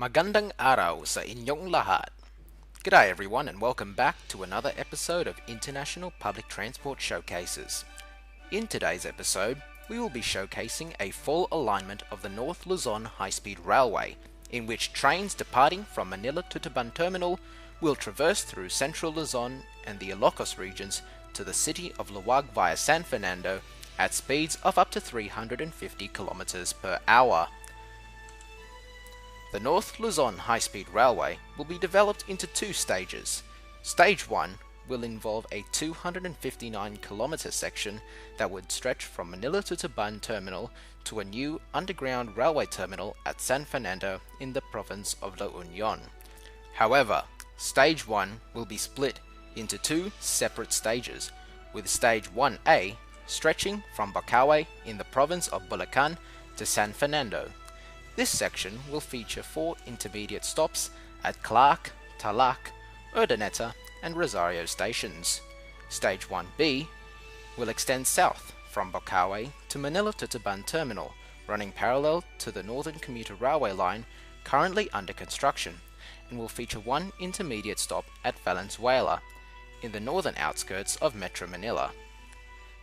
Magandang araw sa inyong lahat. G'day everyone and welcome back to another episode of International Public Transport Showcases. In today's episode, we will be showcasing a full alignment of the North Luzon High-Speed Railway, in which trains departing from Manila to Taban Terminal will traverse through central Luzon and the Ilocos regions to the city of Laoag via San Fernando at speeds of up to 350 kilometers per hour. The North Luzon High-Speed Railway will be developed into two stages. Stage 1 will involve a 259-kilometer section that would stretch from Manila to Taban Terminal to a new underground railway terminal at San Fernando in the province of La Union. However, Stage 1 will be split into two separate stages, with Stage 1A stretching from Bocaue in the province of Bulacan to San Fernando. This section will feature 4 intermediate stops at Clark, Talac, Urdaneta and Rosario stations. Stage 1B will extend south from Bocaue to Manila to Taban Terminal, running parallel to the Northern Commuter Railway line currently under construction, and will feature 1 intermediate stop at Valenzuela, in the northern outskirts of Metro Manila.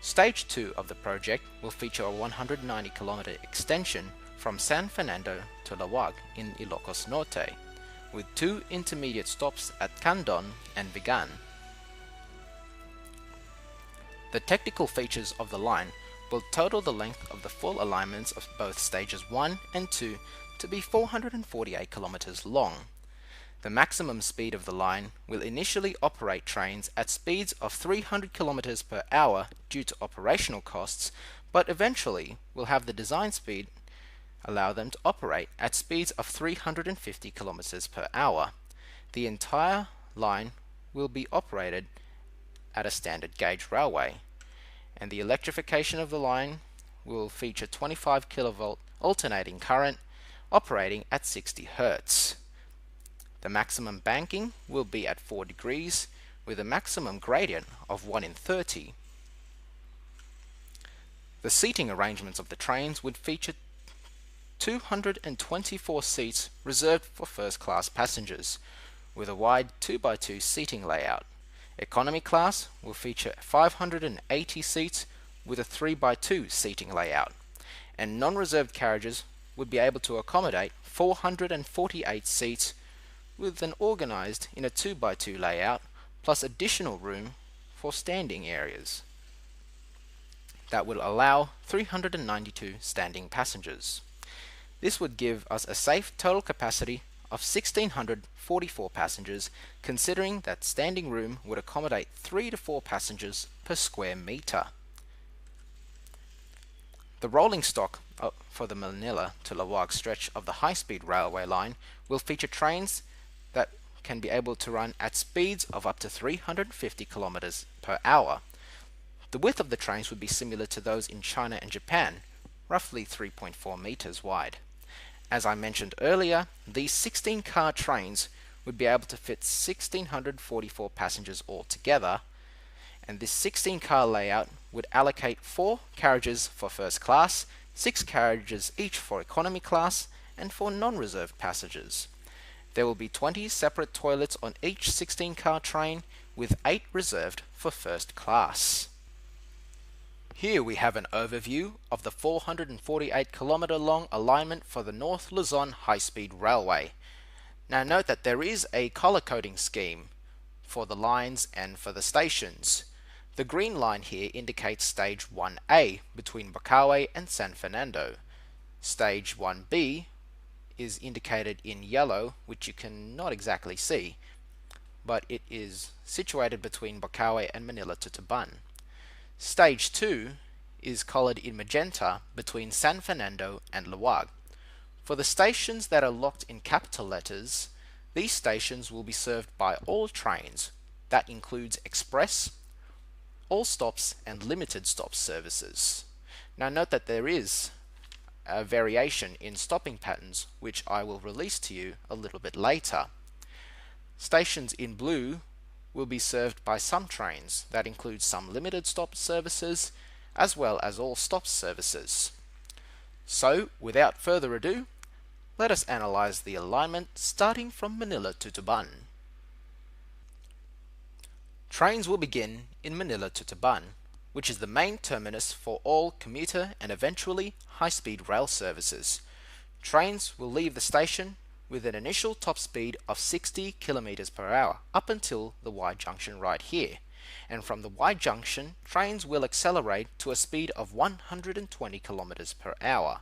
Stage 2 of the project will feature a 190-kilometer extension from San Fernando to Laoag in Ilocos Norte, with 2 intermediate stops at Candon and Vigan. The technical features of the line will total the length of the full alignments of both stages 1 and 2 to be 448 kilometers long. The maximum speed of the line will initially operate trains at speeds of 300 kilometers per hour due to operational costs, but eventually will have the design speed allow them to operate at speeds of 350 kilometers per hour. The entire line will be operated at a standard gauge railway, and the electrification of the line will feature 25 kilovolt alternating current operating at 60 Hz. The maximum banking will be at 4 degrees with a maximum gradient of 1 in 30. The seating arrangements of the trains would feature 224 seats reserved for first-class passengers, with a wide 2x2 seating layout. Economy class will feature 580 seats with a 3x2 seating layout, and non-reserved carriages would be able to accommodate 448 seats with an organized in a 2x2 layout, plus additional room for standing areas that will allow 392 standing passengers. This would give us a safe total capacity of 1,644 passengers, considering that standing room would accommodate 3 to 4 passengers per square meter. The rolling stock for the Manila to Laoag stretch of the high-speed railway line will feature trains that can be able to run at speeds of up to 350 kilometers per hour. The width of the trains would be similar to those in China and Japan, roughly 3.4 meters wide. As I mentioned earlier, these 16-car trains would be able to fit 1,644 passengers altogether, and this 16-car layout would allocate 4 carriages for first class, 6 carriages each for economy class, and for non-reserved passengers. There will be 20 separate toilets on each 16-car train, with 8 reserved for first class. Here we have an overview of the 448-kilometer long alignment for the North Luzon High-Speed Railway. Now note that there is a color coding scheme for the lines and for the stations. The green line here indicates Stage 1A between Bocaue and San Fernando. Stage 1B is indicated in yellow, which you cannot exactly see, but it is situated between Bocaue and Manila to Taban. Stage 2 is colored in magenta between San Fernando and Laoag. For the stations that are locked in capital letters, these stations will be served by all trains. That includes express, all stops and limited stop services. Now note that there is a variation in stopping patterns, which I will release to you a little bit later. Stations in blue will be served by some trains. That includes some limited stop services as well as all stop services. So, without further ado, Let us analyze the alignment starting from Manila to Tuban. Trains will begin in Manila to Tuban, which is the main terminus for all commuter and eventually high-speed rail services. Trains will leave the station with an initial top speed of 60 km per hour up until the Y junction right here. And from the Y junction, trains will accelerate to a speed of 120 km per hour.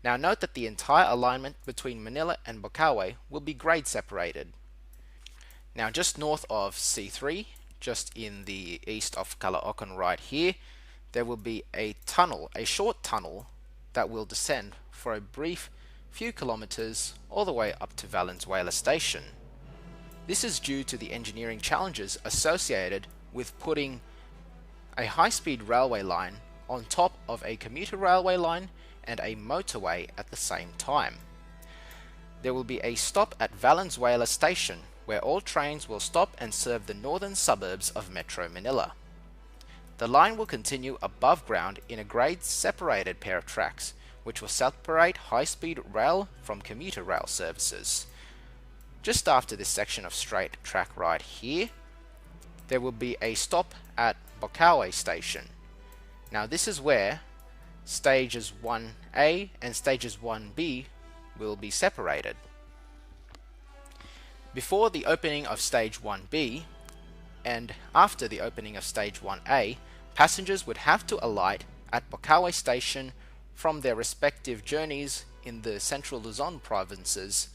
Now note that the entire alignment between Manila and Bocaue will be grade separated. Now just north of C3, just in the east of Caloocan right here, there will be a tunnel, a short tunnel that will descend for a brief few kilometers all the way up to Valenzuela Station. This is due to the engineering challenges associated with putting a high-speed railway line on top of a commuter railway line and a motorway at the same time. There will be a stop at Valenzuela Station where all trains will stop and serve the northern suburbs of Metro Manila. The line will continue above ground in a grade-separated pair of tracks, which will separate high-speed rail from commuter rail services. Just after this section of straight track right here, there will be a stop at Bocaue Station. Now this is where stages 1A and stages 1B will be separated. Before the opening of stage 1B and after the opening of stage 1A, passengers would have to alight at Bocaue Station from their respective journeys in the central Luzon provinces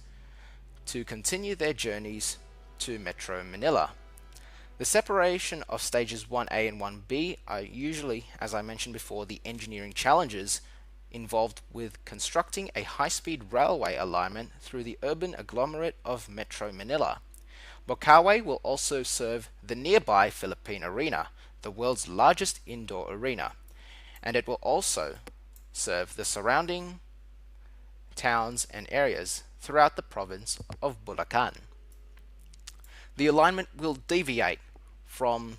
to continue their journeys to Metro Manila. The separation of stages 1A and 1B are usually, as I mentioned before, the engineering challenges involved with constructing a high-speed railway alignment through the urban agglomerate of Metro Manila. Bocaue will also serve the nearby Philippine Arena, the world's largest indoor arena, and it will also serve the surrounding towns and areas throughout the province of Bulacan. The alignment will deviate from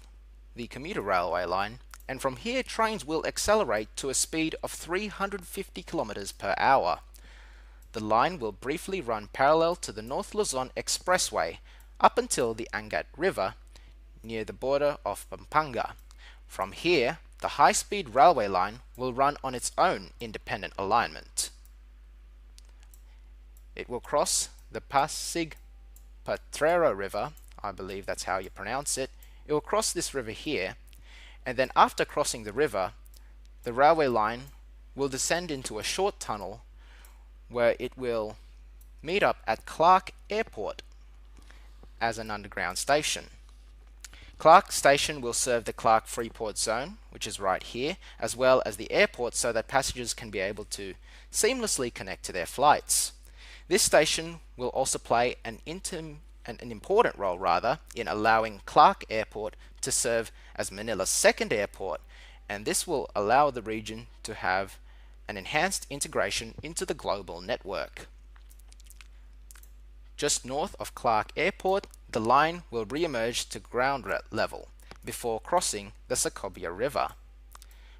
the commuter railway line, and from here trains will accelerate to a speed of 350 km per hour. The line will briefly run parallel to the North Luzon Expressway up until the Angat River near the border of Pampanga. From here, the high-speed railway line will run on its own independent alignment. It will cross the Pasig Potrero River, I believe that's how you pronounce it. It will cross this river here, and then after crossing the river, the railway line will descend into a short tunnel where it will meet up at Clark Airport as an underground station. Clark Station will serve the Clark Freeport Zone, which is right here, as well as the airport so that passengers can be able to seamlessly connect to their flights. This station will also play an important role in allowing Clark Airport to serve as Manila's second airport, and this will allow the region to have an enhanced integration into the global network. Just north of Clark Airport, the line will re-emerge to ground level before crossing the Sacobia River.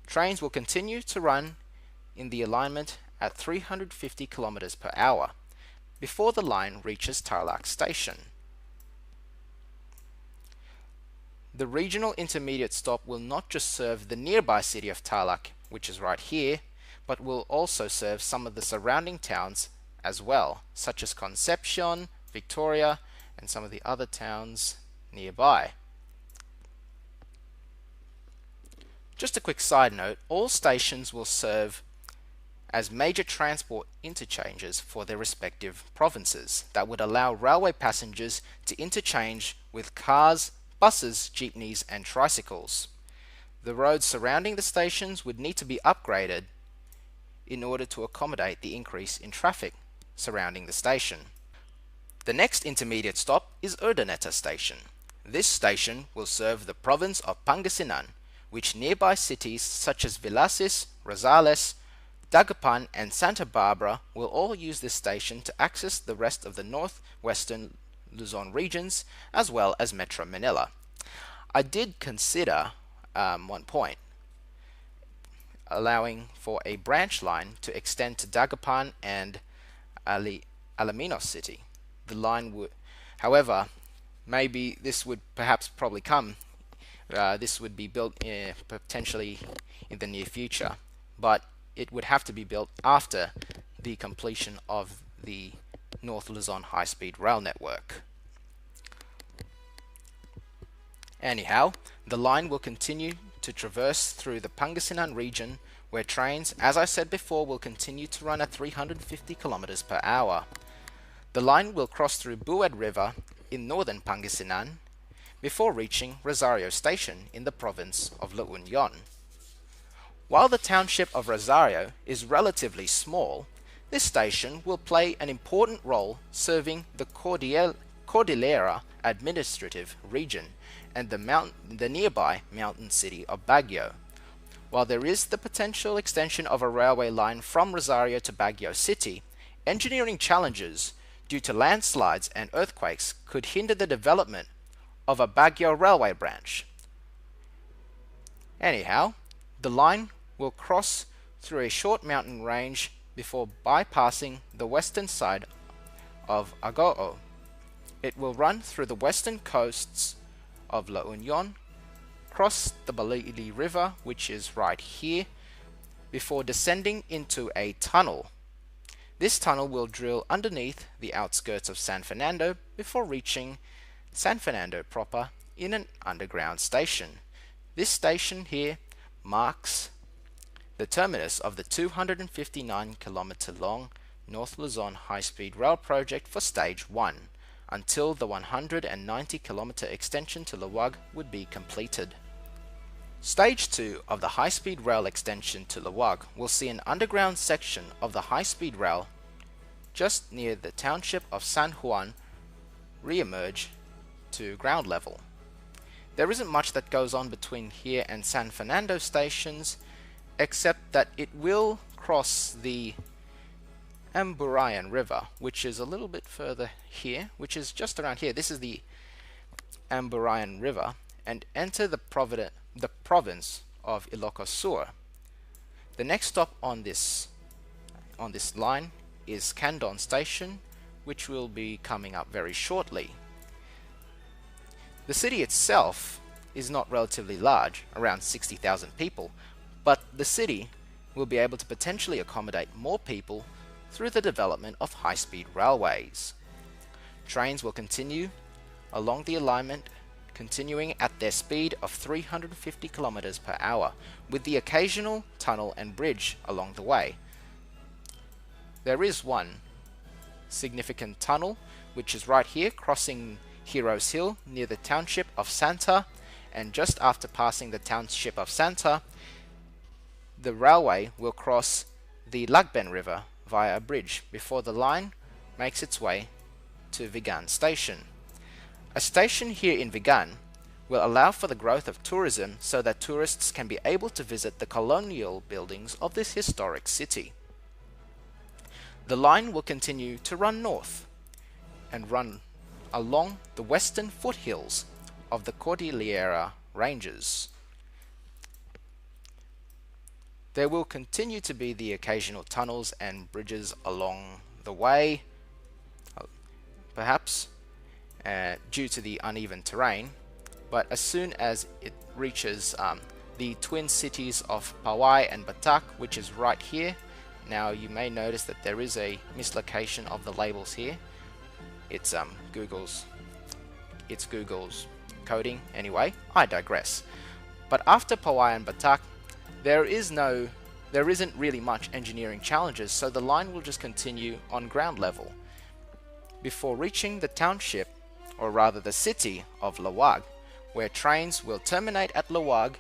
Trains will continue to run in the alignment at 350 km per hour before the line reaches Tarlac Station. The regional intermediate stop will not just serve the nearby city of Tarlac, which is right here, but will also serve some of the surrounding towns as well, such as Concepcion, Victoria, and some of the other towns nearby. Just a quick side note, all stations will serve as major transport interchanges for their respective provinces that would allow railway passengers to interchange with cars, buses, jeepneys, and tricycles. The roads surrounding the stations would need to be upgraded in order to accommodate the increase in traffic surrounding the station. The next intermediate stop is Urdaneta Station. This station will serve the province of Pangasinan, which nearby cities such as Villasis, Rosales, Dagupan, and Santa Barbara will all use this station to access the rest of the northwestern Luzon regions as well as Metro Manila. I did consider one point allowing for a branch line to extend to Dagupan and Alaminos City. The line would, however, maybe this would perhaps probably come. This would be built potentially in the near future, but it would have to be built after the completion of the North Luzon high-speed rail network. Anyhow, the line will continue to traverse through the Pangasinan region, where trains, as I said before, will continue to run at 350 kilometers per hour. The line will cross through Bued River in northern Pangasinan before reaching Rosario Station in the province of La Union. While the township of Rosario is relatively small, this station will play an important role serving the Cordillera administrative region and the nearby mountain city of Baguio. While there is the potential extension of a railway line from Rosario to Baguio City, engineering challenges due to landslides and earthquakes could hinder the development of a Baguio railway branch. Anyhow, the line will cross through a short mountain range before bypassing the western side of Agoo. It will run through the western coasts of La Union, cross the Balili River, which is right here, before descending into a tunnel. This tunnel will drill underneath the outskirts of San Fernando before reaching San Fernando proper in an underground station. This station here marks the terminus of the 259-kilometer long North Luzon high-speed rail project for Stage 1, until the 190-kilometer extension to Laoag would be completed. Stage 2 of the high-speed rail extension to Laoag will see an underground section of the high-speed rail just near the township of San Juan re-emerge to ground level. There isn't much that goes on between here and San Fernando stations, except that it will cross the Amburayan River, which is a little bit further here, which is just around here. This is the Amburayan River, and enter the province of Ilocos Sur. The next stop on this line is Candon Station, which will be coming up very shortly. The city itself is not relatively large, around 60,000 people, but the city will be able to potentially accommodate more people through the development of high-speed railways. Trains will continue along the alignment, continuing at their speed of 350 kilometers per hour, with the occasional tunnel and bridge along the way. There is one significant tunnel, which is right here, crossing Heroes Hill near the township of Santa, and just after passing the township of Santa, the railway will cross the Lagben River via a bridge before the line makes its way to Vigan Station. A station here in Vigan will allow for the growth of tourism so that tourists can be able to visit the colonial buildings of this historic city. The line will continue to run north and run along the western foothills of the Cordillera Ranges. There will continue to be the occasional tunnels and bridges along the way, perhaps due to the uneven terrain, but as soon as it reaches the twin cities of Pawai and Batak, which is right here. Now you may notice that there is a mislocation of the labels here. It's Google's coding. Anyway, I digress. But after Pawai and Batak, there isn't really much engineering challenges, so the line will just continue on ground level before reaching the township, or rather the city of Laoag, where trains will terminate at Laoag,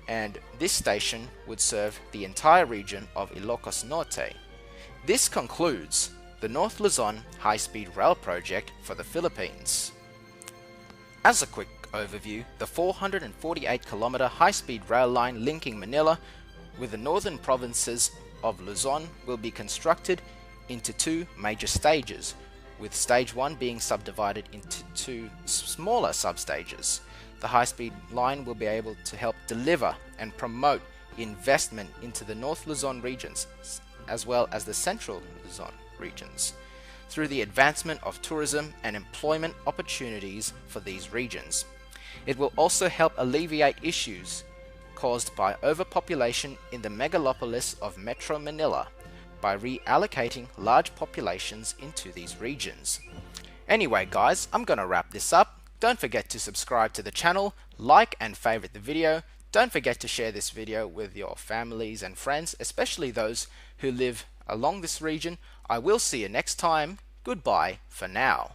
and this station would serve the entire region of Ilocos Norte. This concludes the North Luzon high-speed rail project for the Philippines. As a quick overview, the 448-kilometer high-speed rail line linking Manila with the northern provinces of Luzon will be constructed into two major stages, with stage 1 being subdivided into two smaller substages. The high-speed line will be able to help deliver and promote investment into the North Luzon regions, as well as the central Luzon regions, through the advancement of tourism and employment opportunities for these regions. It will also help alleviate issues caused by overpopulation in the megalopolis of Metro Manila by reallocating large populations into these regions. Anyway guys, I'm gonna wrap this up. Don't forget to subscribe to the channel, like and favorite the video. Don't forget to share this video with your families and friends, especially those who live along this region. I will see you next time. Goodbye for now.